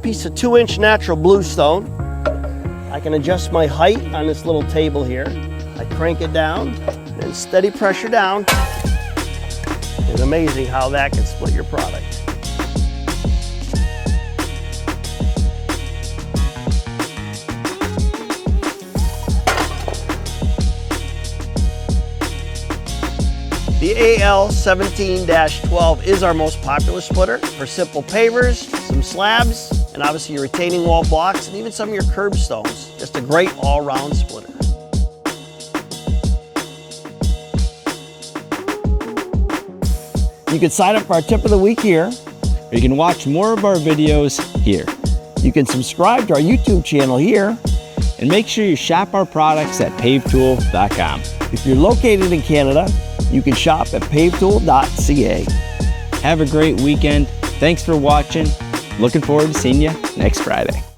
piece of 2-inch natural bluestone. I can adjust my height on this little table here. I crank it down and steady pressure down. It's amazing how that can split your product. The AL17-12 is our most popular splitter for simple pavers, some slabs, and obviously your retaining wall blocks, and even some of your curbstones. Just a great all-round splitter. You can sign up for our tip of the week here, or you can watch more of our videos here. You can subscribe to our YouTube channel here, and make sure you shop our products at pavetool.com. If you're located in Canada, you can shop at pavetool.ca. Have a great weekend. Thanks for watching. Looking forward to seeing you next Friday.